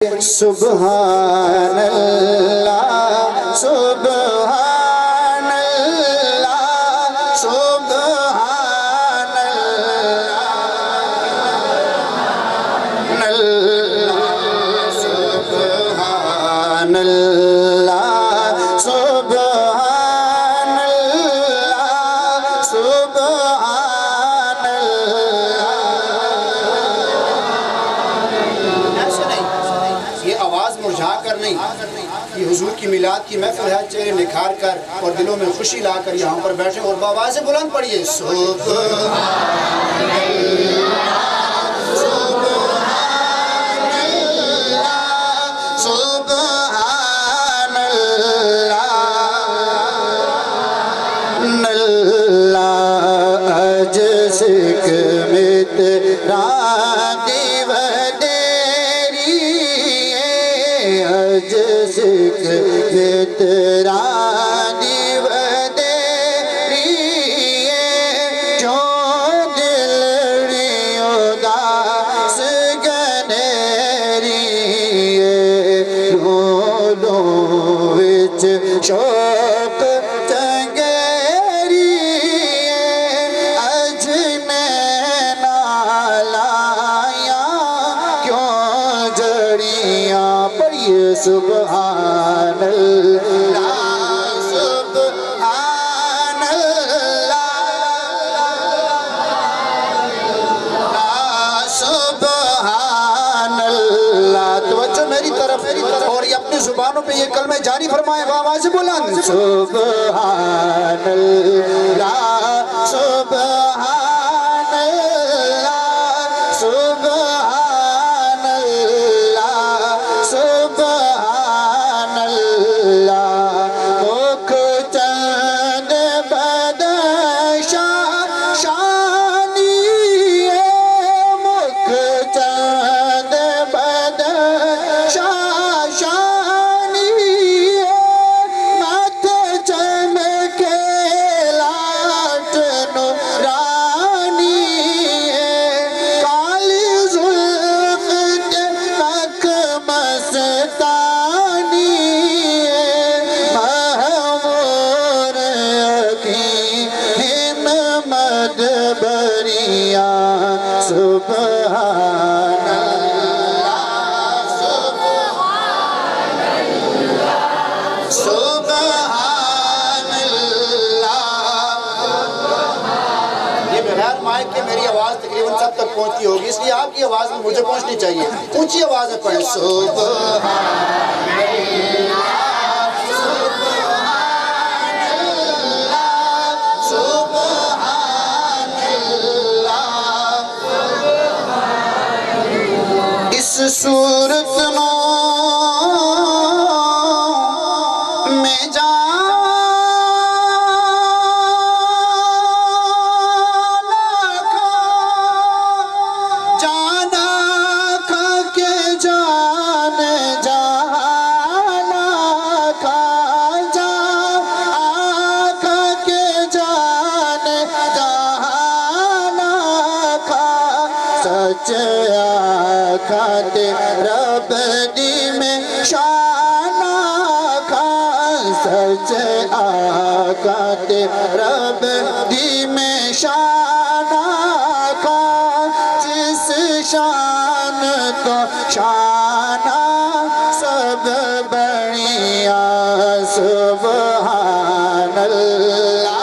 سبحان اللہ سبحان اللہ سبحان اللہ سبحان اللہ سبحان اللہ سبحان اللہ۔ یہ آواز مرجھا کر نہیں، یہ حضور کی میلاد کی محفل ہے، چہرے نکھار کر اور دلوں میں خوشی لا کر یہاں پر بیٹھے اور بآواز بلند پڑھیے سبحان اللہ سبحان اللہ سبحان اللہ جس میں تیرا تیرا دیو دیری جو دلڑی اداس گنیری لولو وچ شوق تنگیری اجنینا لایا کیوں جڑیاں پڑھیے سبحان اللہ سبحان اللہ سبحان اللہ۔ توجہ میری طرف اور یہ اپنی زبانوں پہ یہ کلمہ جاری فرمائے آواز بلند سبحان اللہ سبحان اللہ سبحان اللہ سبحان اللہ۔ مکھ چند بدشان شانی ہے، مکھ چند بدشان شانی ہے، ماتھ چمکے لاٹ نورانی ہے، کالی زلف کے نک مستانی ہے، محمور یقین مدبریاں سبحان اللہ سبحان اللہ سبحان اللہ۔ یہ بغیر مائک کے میری آواز تقریباً سب تک پہنچتی ہوگی، اس لیے آپ کی آواز میں مجھے پہنچنی چاہیے، اونچی آواز میں پڑھیں سبحان اللہ سبحان اللہ سبحان اللہ۔ اس صورت نو میں جانا کھا کے جان جانا کھا کے جان جانا کھا سچ آکھاتے رب دی میں شانہ کھا سچ آکھاتے رب دی میں شانہ کھا جس شان تو شانہ سب بڑیاں سبحان اللہ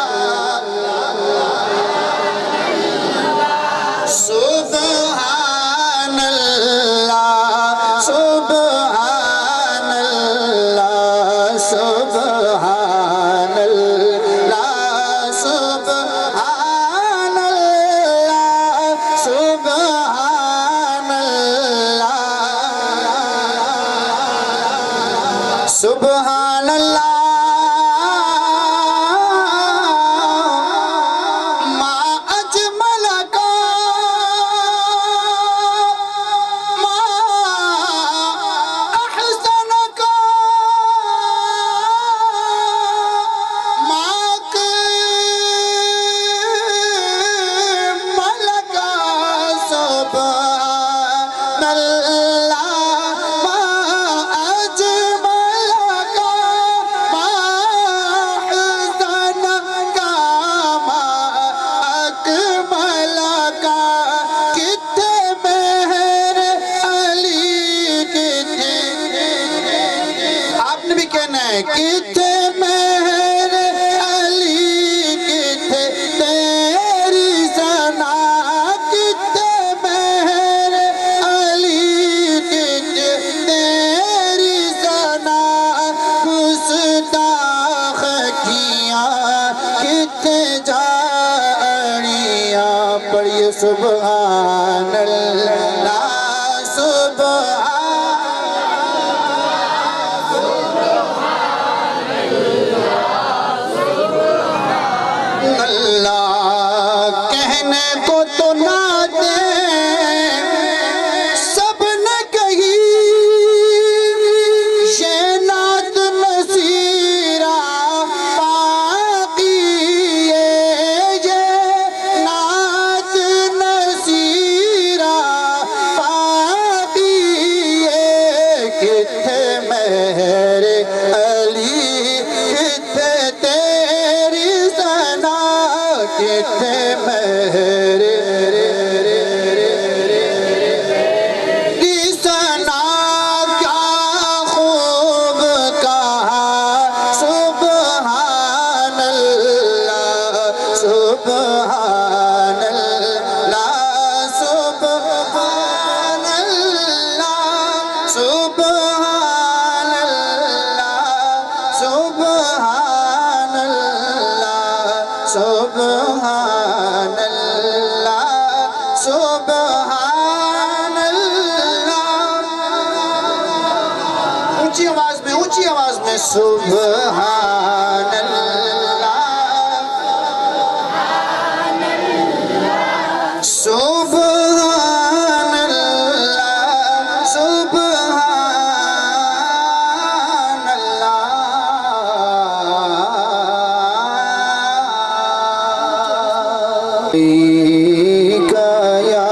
سبحان اللہ سبحان اللہ سبحان اللہ سبحان اللہ سبحان اللہ سبحان اللہ۔ سبحان اللہ کہنا کتھے مہر علی کتھے تیری ثنا کتھے مہر علی کتھے تیری ثنا گستاخ کیاں کتھے جاڑیاں پڑھئے سبحان اللہ اونچی آواز میں سبحان اللہ سبحان اللہ سبحان اللہ یا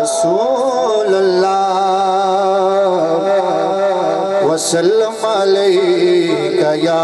رسول اللہ وسلم علیکہ یا